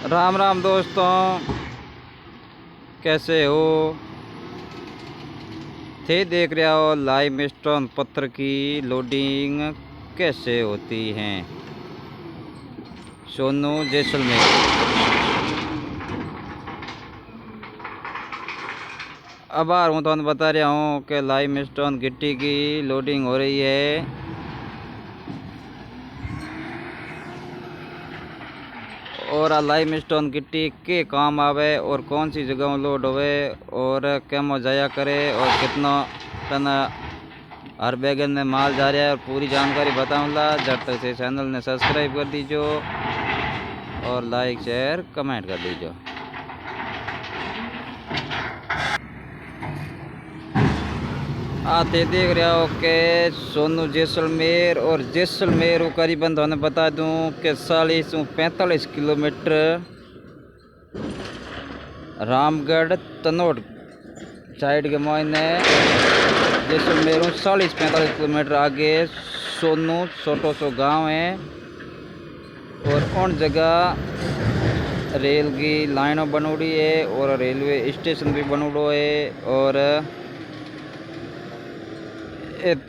राम राम दोस्तों, कैसे हो? थे देख रहे हो लाइम स्टोन पत्थर की लोडिंग कैसे होती है सोनू जैसलमेर। अब बार हूँ तो बता रहा हूँ कि लाइम स्टोन गिट्टी की लोडिंग हो रही है और लाइम स्टोन गिट्टी के काम आवे और कौन सी जगह लोड होवे और क्या जाया करे और कितना टन हर बैगन में माल जा रहा है और पूरी जानकारी बताऊंगा। जब तक से चैनल ने सब्सक्राइब कर दीजिए और लाइक शेयर कमेंट कर दीजिए। आते देख रहे हो कि सोनू जैसलमेर और जैसलमेर को करीबन तो बता दूं कि 40-45 किलोमीटर रामगढ़ तनोड़ साइड के मायने जैसलमेर 40-45 किलोमीटर आगे सोनू छोटो सो गांव है और उन जगह रेल की लाइनों बनोड़ी है और रेलवे स्टेशन भी बनोड़ो है और एक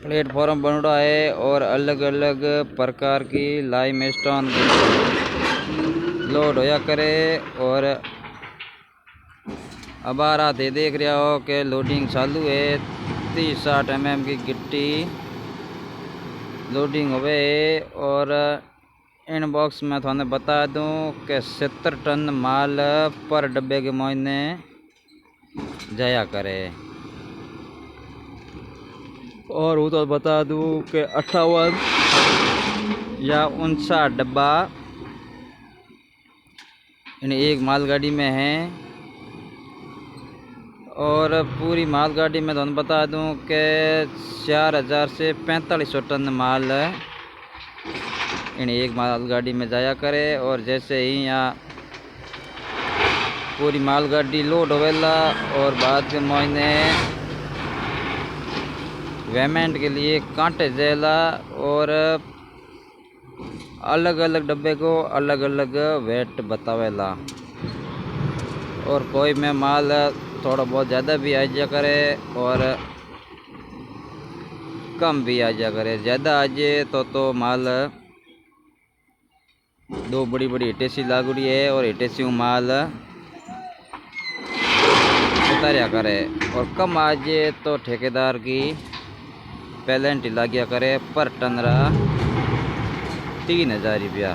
प्लेटफॉर्म बनोड़ा है और अलग अलग प्रकार की लाइम स्टोन लोड होया करे। और अब आ रहा थे देख रहे हो कि लोडिंग चालू है। 30-60 mm की गिट्टी लोडिंग हुए और इन बॉक्स में थाने बता दूं कि 70 टन माल पर डब्बे के महीने जाया करे और वो तो बता दूं कि 58 या 59 डब्बा इन एक मालगाड़ी में है और पूरी मालगाड़ी में तो बता दूं कि 4000 से 4500 टन माल इन एक मालगाड़ी में जाया करे। और जैसे ही यहाँ पूरी मालगाड़ी लोड होवेला और बाद के महीने पेमेंट के लिए कांटे जेला और अलग अलग डब्बे को अलग अलग वेट बतावेला और कोई में माल थोड़ा बहुत ज़्यादा भी आ जा करे और कम भी आ जा करे। ज़्यादा आ जाए तो माल दो बड़ी बड़ी हिटेसी लागुड़ी है और हिटेसी माल उतारिया करे और कम आ जाए तो ठेकेदार की पेनल्टी लागिया करे पर टन रहा 3000 रुपया।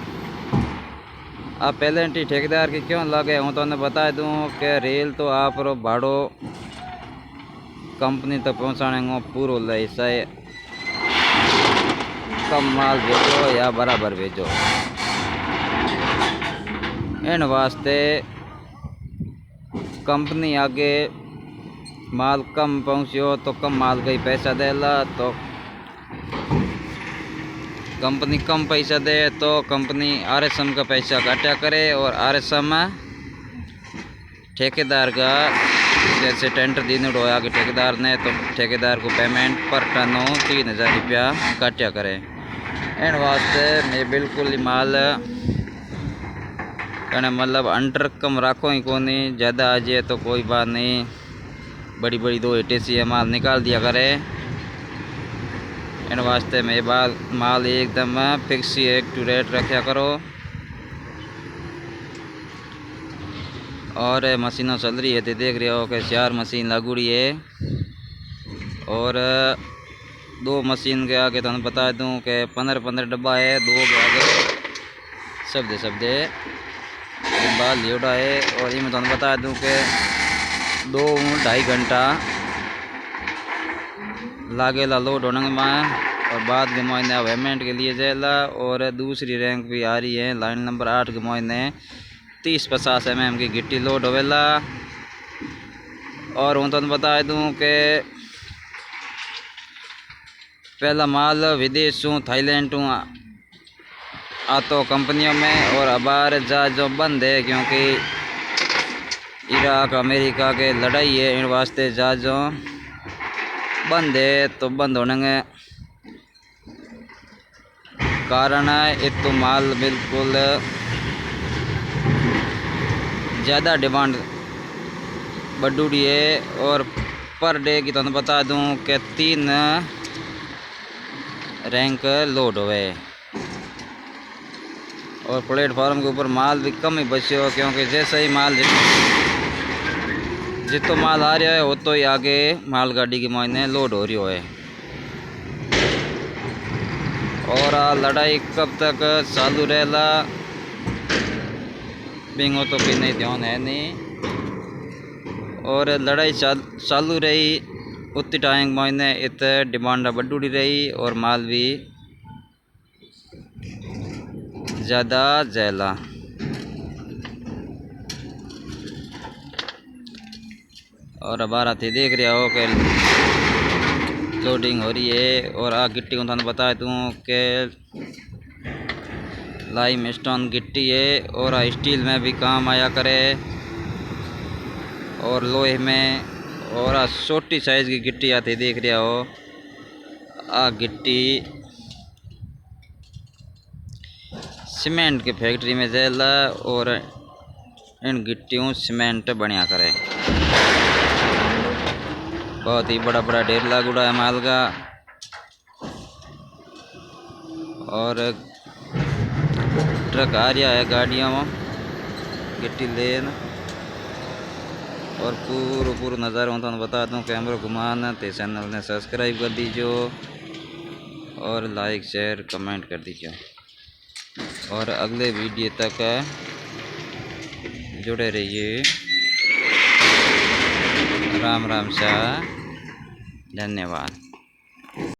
आप पेनल्टी ठेकेदार की क्यों लगे हूँ तो उन्हें बता दूँ कि रेल तो आप भाड़ो कंपनी तक पहुँचाने को पूरा लैसा है, कम माल भेजो या बराबर भेजो। इन वास्ते कंपनी आगे माल कम पहुँचो तो कम माल का ही पैसा देला, तो कंपनी कम पैसा दे तो कंपनी आरएसएम का पैसा काटा करे और आरएसएम ठेकेदार का जैसे टेंडर देने होया कि ठेकेदार ने तो ठेकेदार को पेमेंट पर टन 3000 रुपया काटा करे। इन वास्ते मैं बिल्कुल ही माल कहने मतलब अंडर कम राखो ही कोनी, ज़्यादा आ जाए तो कोई बात नहीं, बड़ी बड़ी दो हिटेसी माल निकाल दिया करे। इन वास्ते में माल एकदम फिक्स एक्यूरेट रखा करो और मशीनों चल रही है तो देख रहे हो कि 4 मशीन लागूड़ी है और 2 मशीन के आगे तो बता दूं कि 15-15 डब्बा है, 2 के आगे सब दे डब्बा लियोड़ा है और ये मैं तो बता दूं कि 2-2.5 घंटा लागेला लोड होने में और बाद के महीने पेमेंट के लिए जाएला। और दूसरी रैंक भी आ रही है लाइन नंबर 8 के महीने 30-50 mm की गिट्टी लोड होवेला। और हूँ तो बता दूँ कि पहला माल विदेशों थाईलैंड आतो कंपनियों में और अबार जहाज़ बंद है क्योंकि इराक अमेरिका के लड़ाई है, इन वास्ते जहाज़ों बंद है। तो बंद होने कारण है तो माल बिल्कुल ज़्यादा डिमांड बढ़ी है। और पर डे की तुम बता दूं कि 3 रैंक लोड हुए और प्लेटफॉर्म के ऊपर माल भी कम ही बचे हो, क्योंकि जैसे ही माल जितो माल आ रहा है वो तो ही आगे मालगाड़ी की मायने लोड हो रही है। और आ लड़ाई कब तक चालू रहेला बिंगो तो भी नहीं ध्यान है नहीं। और लड़ाई चालू रही उतनी टाइम मायने इत डिमांड बढ़ी रही और माल भी ज़्यादा जैला। और अब थी देख रहे हो कि लोडिंग हो रही है। और आ गिट्टी को थाने बता दूँ कि लाइम स्टोन गिट्टी है और स्टील में भी काम आया करे और लोहे में। और आ छोटी साइज की गिट्टी आती देख रहे हो। आ गिट्टी सीमेंट की फैक्ट्री में जाला और इन गिट्टियों सीमेंट बढ़िया करे। बहुत ही बड़ा बड़ा ढेर लागूड़ा है माल का। और ट्रक आ रहा है गाड़ियों में गिट्टी लेन। और पूरा नज़ारा मैं बता दूं कैमरा घुमाना तो चैनल ने सब्सक्राइब कर दीजिए और लाइक शेयर कमेंट कर दीजिए। और अगले वीडियो तक जुड़े रहिए। राम राम सा धन्यवाद।